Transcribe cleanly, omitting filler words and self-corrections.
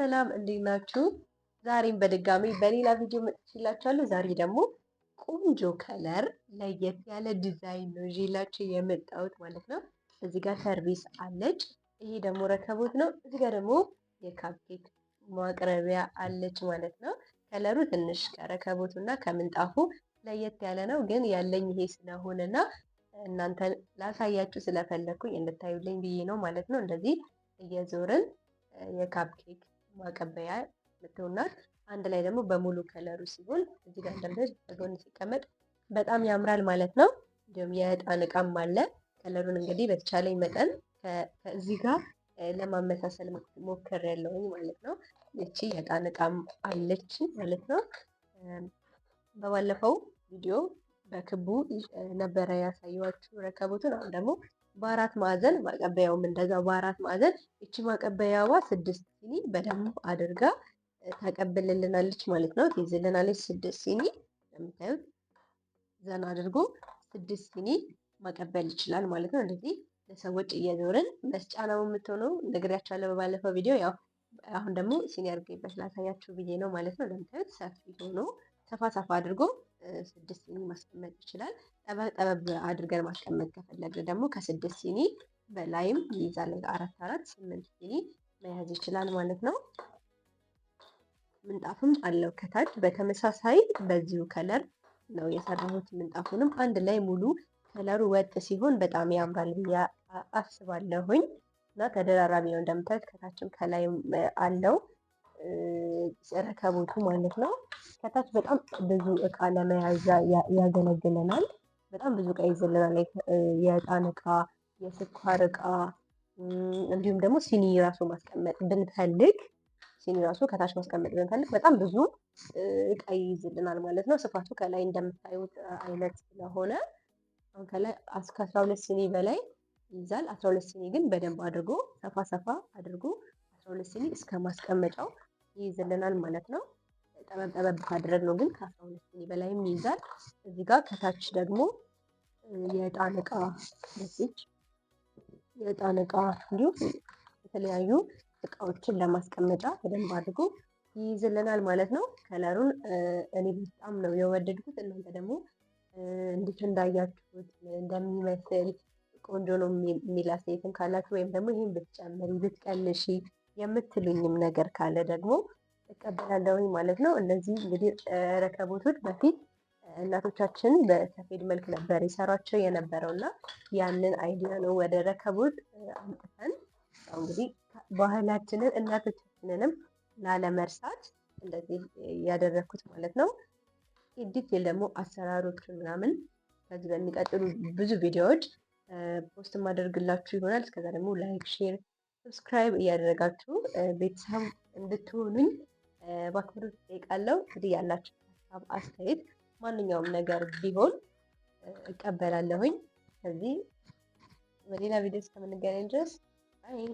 ሰላም እንዴት ናችሁ? ዛሬም በድጋሚ በሌላ ቪዲዮ መጥቼላችኋለሁ። ዛሬ ደግሞ ቆንጆ ከለር ለየት ያለ ዲዛይን ነው ይዤላችሁ የመጣሁት ማለት ነው። እዚህ ጋር ሰርቪስ አለች። ይሄ ደግሞ ረከቦት ነው። እዚህ ጋር ደግሞ የካፕኬክ ማቅረቢያ አለች ማለት ነው። ከለሩ ትንሽ ከረከቦቱ እና ከምንጣፉ ለየት ያለ ነው፣ ግን ያለኝ ይሄ ስለሆነና እናንተን ላሳያችሁ ስለፈለግኩኝ እንድታዩልኝ ብዬ ነው ማለት ነው። እንደዚህ እየዞርን የካፕኬክ ማቀበያ ምትሆናት አንድ ላይ ደግሞ በሙሉ ከለሩ ሲሆን እዚህ ጋር እንደምታዩት በጎን ሲቀመጥ በጣም ያምራል ማለት ነው። እንዲሁም የዕጣን እቃም አለ። ከለሩን እንግዲህ በተቻለኝ መጠን ከዚህ ጋር ለማመሳሰል ሞክሬያለሁኝ ማለት ነው። ይቺ የዕጣን እቃም አለች ማለት ነው። በባለፈው ቪዲዮ በክቡ ነበረ ያሳየኋችሁ ረከቦቱን። አሁን ደግሞ በአራት ማዕዘን ማቀበያውም እንደዛው በአራት ማዕዘን እቺ ማቀበያዋ 6 ሲኒ በደንብ አድርጋ ታቀብልልናለች ማለት ነው። ትይዝልናለች 6 ሲኒ እንደምታዩት ዘና አድርጎ 6 ሲኒ ማቀበል ይችላል ማለት ነው። እንደዚህ ለሰዎች እየዞርን መስጫ ነው የምትሆነው። ነግሬያችኋለሁ በባለፈው ቪዲዮ። ያው አሁን ደግሞ ሲኒ አድርጌበት ላሳያችሁ ብዬ ነው ማለት ነው። እንደምታዩት ሰፊ ሆኖ ሰፋ ሰፋ አድርጎ 6 ሲኒ ማስቀመጥ ይችላል። ጠበብ አድርገን ማስቀመጥ ከፈለግን ደግሞ ከ6 ሲኒ በላይም ይይዛል። 4 8 ሲኒ መያዝ ይችላል ማለት ነው። ምንጣፍም አለው ከታች በተመሳሳይ በዚሁ ከለር ነው የሰራሁት። ምንጣፉንም አንድ ላይ ሙሉ ከለሩ ወጥ ሲሆን በጣም ያምራል ብዬ አስባለሁኝ። እና ተደራራቢ ነው እንደምታዩት ከታችም ከላይም አለው ረከቦቱ ማለት ነው። ከታች በጣም ብዙ እቃ ለመያዣ ያገለግለናል። በጣም ብዙ እቃ ይዘልናል። የዕጣን እቃ፣ የስኳር እቃ እንዲሁም ደግሞ ሲኒ ራሱ ማስቀመጥ ብንፈልግ ሲኒ ራሱ ከታች ማስቀመጥ ብንፈልግ በጣም ብዙ እቃ ይይዝልናል ማለት ነው። ስፋቱ ከላይ እንደምታዩት አይነት ስለሆነ አሁን ከላይ እስከ 12 ሲኒ በላይ ይይዛል። 12 ሲኒ ግን በደንብ አድርጎ ሰፋ ሰፋ አድርጎ 12 ሲኒ እስከ ማስቀመጫው ይይዝልናል ማለት ነው። ጠበብ ጠበብ ካደረግነው ግን ከ12 ሲኒ በላይም ይይዛል። እዚህ ጋር ከታች ደግሞ የዕጣን እቃ ለዚች የዕጣን እቃ እንዲሁም የተለያዩ እቃዎችን ለማስቀመጫ በደንብ አድርጎ ይይዝልናል ማለት ነው። ከለሩን እኔ በጣም ነው የወደድኩት። እናንተ ደግሞ እንዴት እንዳያችሁት እንደሚመስል ቆንጆ ነው የሚል አስተያየትም ካላችሁ ወይም ደግሞ ይህን ብትጨምሪ ብትቀንሺ የምትሉኝም ነገር ካለ ደግሞ እቀበላለሁኝ ማለት ነው። እነዚህ እንግዲህ ረከቦቶች በፊት እናቶቻችን በሰፌድ መልክ ነበር ይሰሯቸው የነበረው እና ያንን አይዲያ ነው ወደ ረከቦት አምጥተን እንግዲህ ባህላችንን እናቶቻችንንም ላለመርሳት እንደዚህ ያደረኩት ማለት ነው። ዲቴል ደግሞ አሰራሮችን ምናምን ከዚህ በሚቀጥሉ ብዙ ቪዲዮዎች ፖስት ማደርግላችሁ ይሆናል። እስከዛ ደግሞ ላይክ፣ ሼር፣ ሰብስክራይብ እያደረጋችሁ ቤተሰብ እንድትሆኑኝ በአክብሮት እጠይቃለሁ። እንግዲህ ያላችሁ ሀሳብ አስተያየት ማንኛውም ነገር ቢሆን እቀበላለሁኝ። ከዚህ በሌላ ቪዲዮ እስከምንገናኝ ድረስ ባይ።